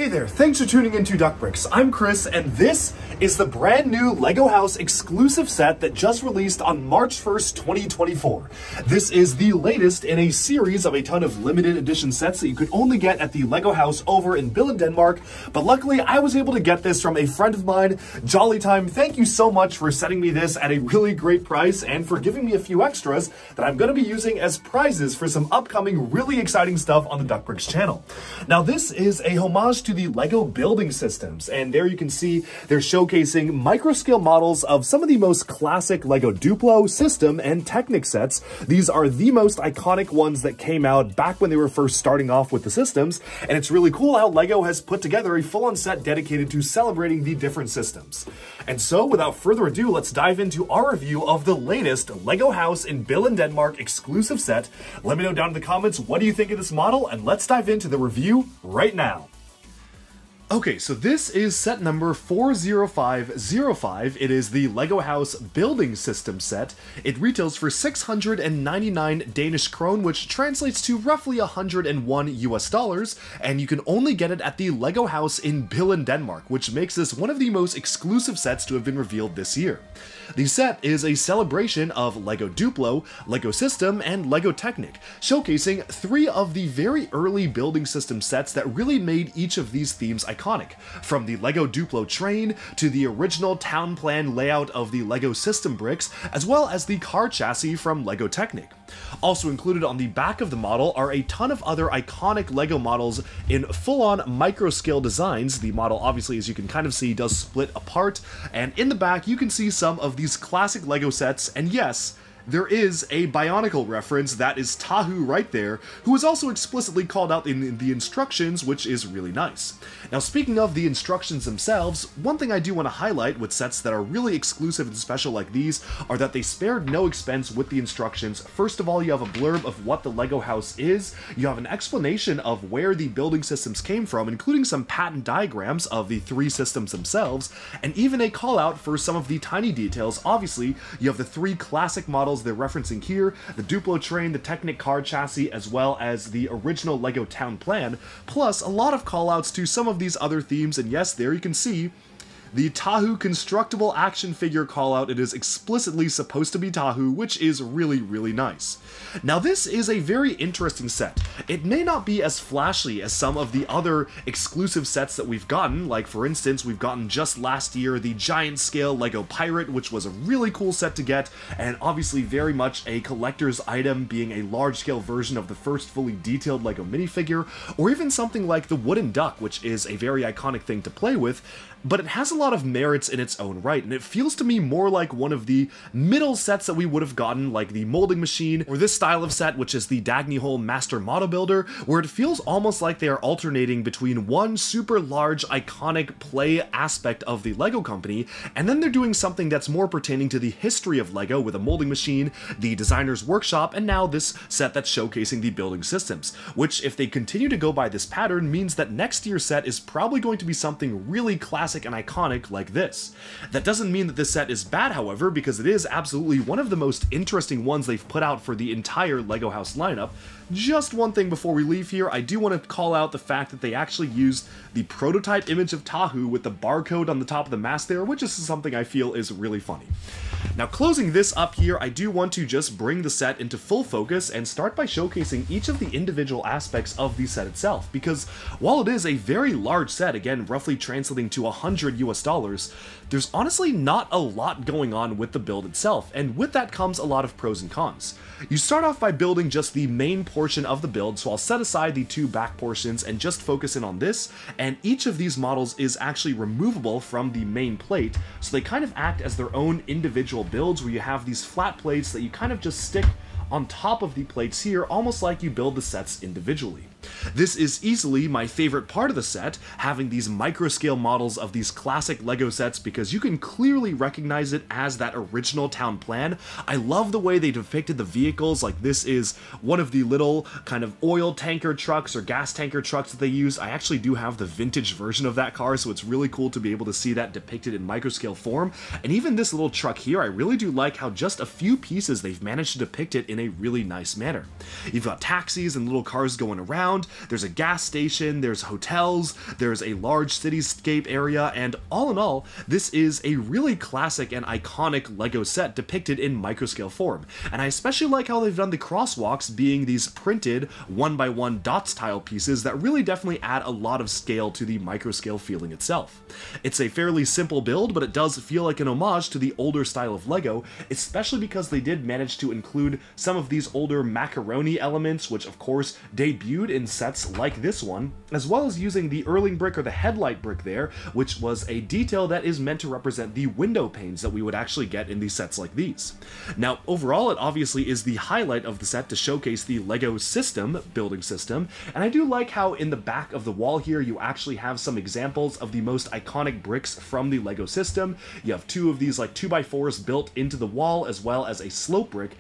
Hey there, thanks for tuning into Duck Bricks. I'm Chris, and this is the brand new LEGO House exclusive set that just released on March 1st, 2024. This is the latest in a series of a ton of limited edition sets that you could only get at the LEGO House over in Billund, Denmark, but luckily I was able to get this from a friend of mine, Jollytime. Thank you so much for sending me this at a really great price and for giving me a few extras that I'm going to be using as prizes for some upcoming really exciting stuff on the Duck Bricks channel. Now this is a homage to the LEGO building systems, and there you can see they're showcasing micro-scale models of some of the most classic LEGO Duplo, System, and Technic sets. These are the most iconic ones that came out back when they were first starting off with the systems, and it's really cool how LEGO has put together a full-on set dedicated to celebrating the different systems. And so, without further ado, let's dive into our review of the latest LEGO House in Billund, Denmark exclusive set. Let me know down in the comments what do you think of this model, and let's dive into the review right now. Okay, so this is set number 40505. It is the LEGO House Building System set. It retails for 699 Danish krone, which translates to roughly 101 US dollars, and you can only get it at the LEGO House in Billund, Denmark, which makes this one of the most exclusive sets to have been revealed this year. The set is a celebration of LEGO Duplo, LEGO System, and LEGO Technic, showcasing three of the very early building system sets that really made each of these themes iconic, from the LEGO Duplo train to the original town plan layout of the LEGO System bricks, as well as the car chassis from LEGO Technic. Also included on the back of the model are a ton of other iconic LEGO models in full-on micro-scale designs. The model, obviously, as you can kind of see, does split apart, and in the back you can see some of these classic LEGO sets, and yes, there is a Bionicle reference. That is Tahu right there, who is also explicitly called out in the instructions, which is really nice. Now, speaking of the instructions themselves, one thing I do want to highlight with sets that are really exclusive and special like these are that they spared no expense with the instructions. First of all, you have a blurb of what the LEGO House is, you have an explanation of where the building systems came from, including some patent diagrams of the three systems themselves, and even a call out for some of the tiny details. Obviously, you have the three classic models they're referencing here, the Duplo train, the Technic car chassis, as well as the original LEGO town plan, plus a lot of callouts to some of these other themes, and yes, there you can see the Tahu constructible action figure callout. It is explicitly supposed to be Tahu, which is really, really nice. Now this is a very interesting set. It may not be as flashy as some of the other exclusive sets that we've gotten, like for instance, we've gotten just last year the giant scale LEGO Pirate, which was a really cool set to get, and obviously very much a collector's item, being a large scale version of the first fully detailed LEGO minifigure, or even something like the wooden duck, which is a very iconic thing to play with, but it has a lot of merits in its own right, and it feels to me more like one of the middle sets that we would have gotten, like the molding machine, or this style of set, which is the Dagny Hole Master Model Builder, where it feels almost like they are alternating between one super large, iconic play aspect of the LEGO company, and then they're doing something that's more pertaining to the history of LEGO with a molding machine, the designer's workshop, and now this set that's showcasing the building systems, which, if they continue to go by this pattern, means that next year's set is probably going to be something really classic and iconic like this. That doesn't mean that this set is bad, however, because it is absolutely one of the most interesting ones they've put out for the entire LEGO House lineup. Just one thing before we leave here, I do want to call out the fact that they actually used the prototype image of Tahu with the barcode on the top of the mask there, which is something I feel is really funny. Now, closing this up here, I do want to just bring the set into full focus and start by showcasing each of the individual aspects of the set itself, because while it is a very large set, again, roughly translating to 100 US dollars, there's honestly not a lot going on with the build itself, and with that comes a lot of pros and cons. You start off by building just the main portion of the build, so I'll set aside the two back portions and just focus in on this, and each of these models is actually removable from the main plate, so they kind of act as their own individual builds, where you have these flat plates that you kind of just stick on top of the plates here, almost like you build the sets individually. This is easily my favorite part of the set, having these micro-scale models of these classic LEGO sets, because you can clearly recognize it as that original town plan. I love the way they depicted the vehicles, like this is one of the little kind of oil tanker trucks or gas tanker trucks that they use. I actually do have the vintage version of that car, so it's really cool to be able to see that depicted in micro-scale form. And even this little truck here, I really do like how just a few pieces they've managed to depict it in a really nice manner. You've got taxis and little cars going around, around. There's a gas station, there's hotels, there's a large cityscape area, and all in all, this is a really classic and iconic LEGO set depicted in microscale form. And I especially like how they've done the crosswalks being these printed 1x1 dots tile pieces that really definitely add a lot of scale to the microscale feeling itself. It's a fairly simple build, but it does feel like an homage to the older style of LEGO, especially because they did manage to include some of these older macaroni elements, which of course debuted in sets like this one, as well as using the Erling brick or the headlight brick there, which was a detail that is meant to represent the window panes that we would actually get in these sets like these. Now, overall, it obviously is the highlight of the set to showcase the LEGO system, building system, and I do like how in the back of the wall here you actually have some examples of the most iconic bricks from the LEGO system. You have two of these like 2x4s built into the wall, as well as a slope brick.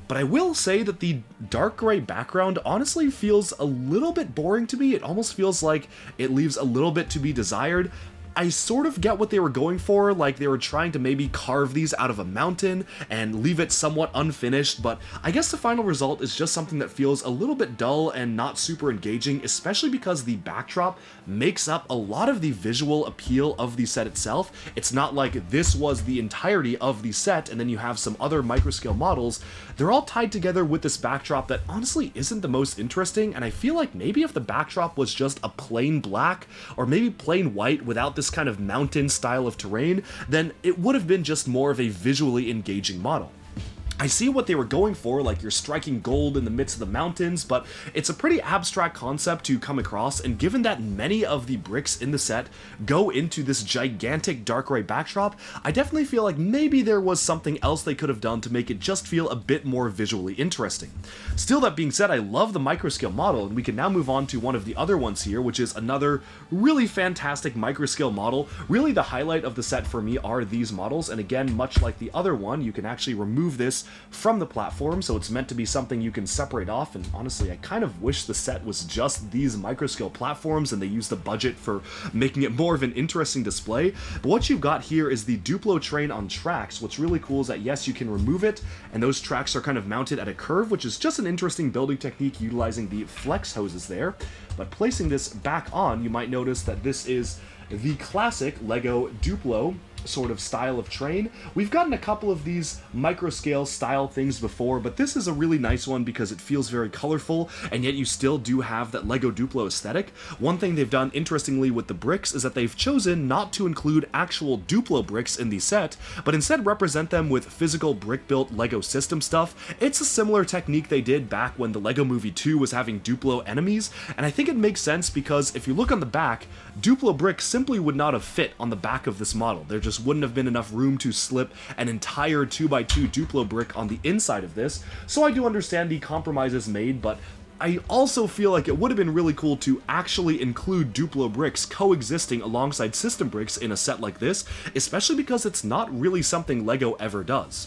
But I will say that the dark gray background honestly feels a little bit boring to me. It almost feels like it leaves a little bit to be desired. I sort of get what they were going for, like they were trying to maybe carve these out of a mountain and leave it somewhat unfinished, but I guess the final result is just something that feels a little bit dull and not super engaging, especially because the backdrop makes up a lot of the visual appeal of the set itself. It's not like this was the entirety of the set and then you have some other microscale models. They're all tied together with this backdrop that honestly isn't the most interesting, and I feel like maybe if the backdrop was just a plain black or maybe plain white without this kind of mountain style of terrain, then it would have been just more of a visually engaging model. I see what they were going for, like you're striking gold in the midst of the mountains, but it's a pretty abstract concept to come across, and given that many of the bricks in the set go into this gigantic dark gray backdrop, I definitely feel like maybe there was something else they could have done to make it just feel a bit more visually interesting. Still, that being said, I love the microscale model, and we can now move on to one of the other ones here, which is another really fantastic microscale model. Really, the highlight of the set for me are these models, and again, much like the other one, you can actually remove this from the platform, so it's meant to be something you can separate off, and honestly, I kind of wish the set was just these microscale platforms and they used the budget for making it more of an interesting display. But what you've got here is the Duplo train on tracks. What's really cool is that yes, you can remove it, and those tracks are kind of mounted at a curve, which is just an interesting building technique utilizing the flex hoses there. But placing this back on, you might notice that this is the classic LEGO Duplo sort of style of train. We've gotten a couple of these microscale style things before, but this is a really nice one because it feels very colorful, and yet you still do have that LEGO Duplo aesthetic. One thing they've done interestingly with the bricks is that they've chosen not to include actual Duplo bricks in the set, but instead represent them with physical brick-built LEGO system stuff. It's a similar technique they did back when the LEGO Movie 2 was having Duplo enemies, and I think it makes sense because if you look on the back, Duplo bricks simply would not have fit on the back of this model. There just wouldn't have been enough room to slip an entire 2x2 Duplo brick on the inside of this, so I do understand the compromises made, but I also feel like it would have been really cool to actually include Duplo bricks coexisting alongside system bricks in a set like this, especially because it's not really something LEGO ever does.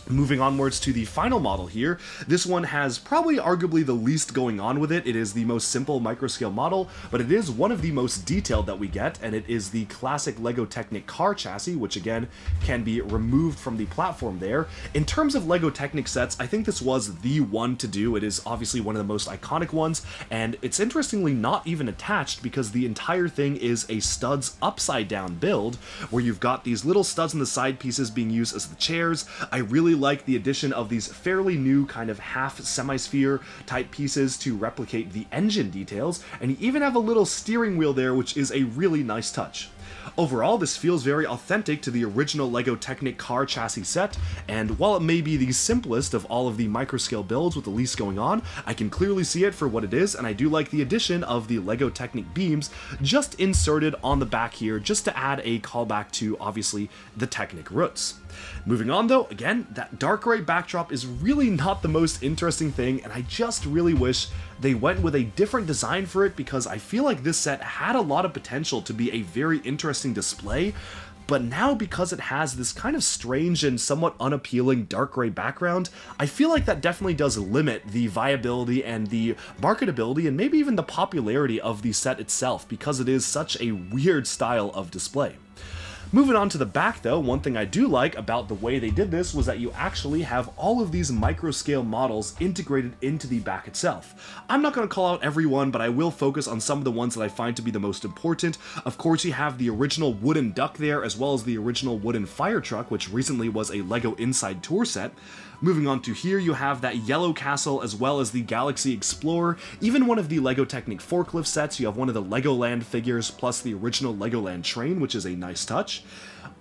Moving onwards to the final model here, this one has probably arguably the least going on with it. It is the most simple microscale model, but it is one of the most detailed that we get, and it is the classic LEGO Technic car chassis, which again can be removed from the platform there. In terms of LEGO Technic sets, I think this was the one to do. It is obviously one of the most iconic ones, and it's interestingly not even attached because the entire thing is a studs upside down build, where you've got these little studs in the side pieces being used as the chairs. I really like the addition of these fairly new kind of half semi-sphere type pieces to replicate the engine details, and you even have a little steering wheel there, which is a really nice touch. Overall, this feels very authentic to the original LEGO Technic car chassis set, and while it may be the simplest of all of the microscale builds with the least going on, I can clearly see it for what it is, and I do like the addition of the LEGO Technic beams just inserted on the back here, just to add a callback to, obviously, the Technic roots. Moving on though, again, that dark gray backdrop is really not the most interesting thing, and I just really wish they went with a different design for it, because I feel like this set had a lot of potential to be a very interesting display, but now because it has this kind of strange and somewhat unappealing dark gray background, I feel like that definitely does limit the viability and the marketability and maybe even the popularity of the set itself, because it is such a weird style of display. Moving on to the back though, one thing I do like about the way they did this was that you actually have all of these micro scale models integrated into the back itself. I'm not going to call out every one, but I will focus on some of the ones that I find to be the most important. Of course, you have the original wooden duck there, as well as the original wooden fire truck, which recently was a LEGO Inside Tour set. Moving on to here, you have that yellow castle as well as the Galaxy Explorer, even one of the LEGO Technic forklift sets. You have one of the Legoland figures plus the original Legoland train, which is a nice touch.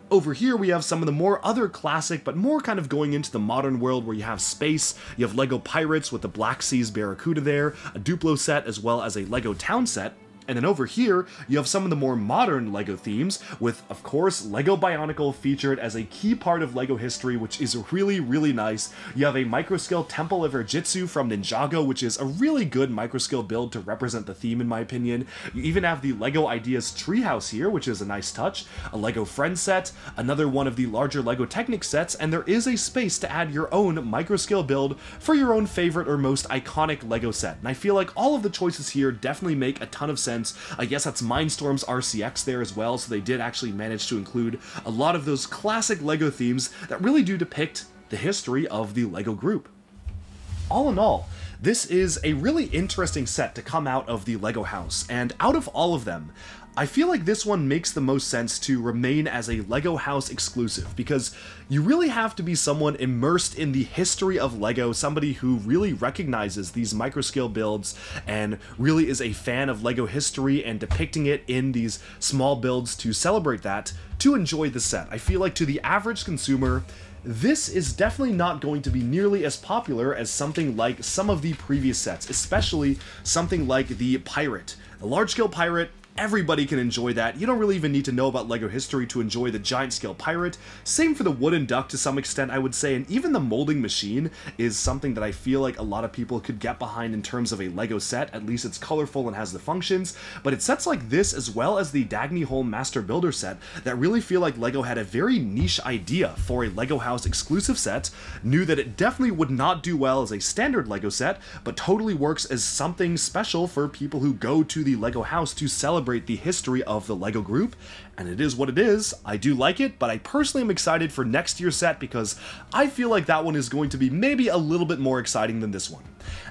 Over here we have some of the more other classic, but more kind of going into the modern world where you have space. You have LEGO Pirates with the Black Seas Barracuda there, a Duplo set as well as a LEGO Town set. And then over here, you have some of the more modern LEGO themes with, of course, LEGO Bionicle featured as a key part of LEGO history, which is really, really nice. You have a microscale Temple of Erjitsu from Ninjago, which is a really good microscale build to represent the theme in my opinion. You even have the LEGO Ideas Treehouse here, which is a nice touch. A LEGO Friends set, another one of the larger LEGO Technic sets, and there is a space to add your own microscale build for your own favorite or most iconic LEGO set. And I feel like all of the choices here definitely make a ton of sense. I guess that's Mindstorm's RCX there as well, so they did actually manage to include a lot of those classic LEGO themes that really do depict the history of the LEGO group. All in all, this is a really interesting set to come out of the LEGO house, and out of all of them, I feel like this one makes the most sense to remain as a LEGO house exclusive, because you really have to be someone immersed in the history of LEGO, somebody who really recognizes these microscale builds and really is a fan of LEGO history and depicting it in these small builds to celebrate that, to enjoy the set. I feel like to the average consumer, this is definitely not going to be nearly as popular as something like some of the previous sets, especially something like the Pirate. The large-scale Pirate, everybody can enjoy that. You don't really even need to know about LEGO history to enjoy the giant scale Pirate. Same for the wooden duck to some extent, I would say, and even the molding machine is something that I feel like a lot of people could get behind in terms of a LEGO set. At least it's colorful and has the functions, but it's sets like this as well as the Dagny Holm Master Builder set that really feel like LEGO had a very niche idea for a LEGO house exclusive set, knew that it definitely would not do well as a standard LEGO set, but totally works as something special for people who go to the LEGO house to celebrate the history of the LEGO group, and it is what it is. I do like it, but I personally am excited for next year's set because I feel like that one is going to be maybe a little bit more exciting than this one.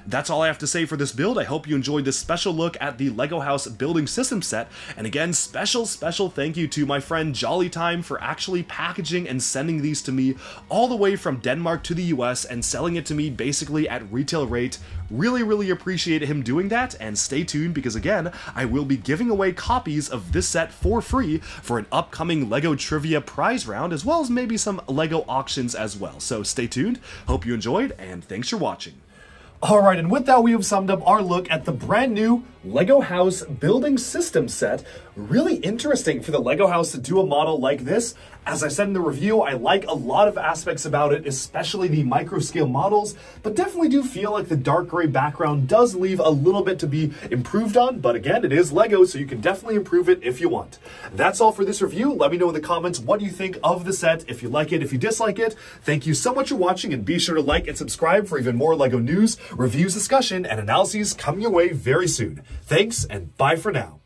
That's all I have to say for this build. I hope you enjoyed this special look at the LEGO House Building System set, and again, special thank you to my friend Jollytime for actually packaging and sending these to me all the way from Denmark to the US and selling it to me basically at retail rate. Really appreciate him doing that, and stay tuned because again, I will be giving away copies of this set for free for an upcoming LEGO Trivia prize round, as well as maybe some LEGO auctions as well. So stay tuned, hope you enjoyed, and thanks for watching. Alright, and with that we have summed up our look at the brand new LEGO House Building System set. Really interesting for the LEGO House to do a model like this. As I said in the review, I like a lot of aspects about it, especially the micro-scale models, but definitely do feel like the dark gray background does leave a little bit to be improved on, but again, it is LEGO, so you can definitely improve it if you want. That's all for this review. Let me know in the comments what you think of the set, if you like it, if you dislike it. Thank you so much for watching, and be sure to like and subscribe for even more LEGO news, reviews, discussion, and analyses coming your way very soon. Thanks, and bye for now.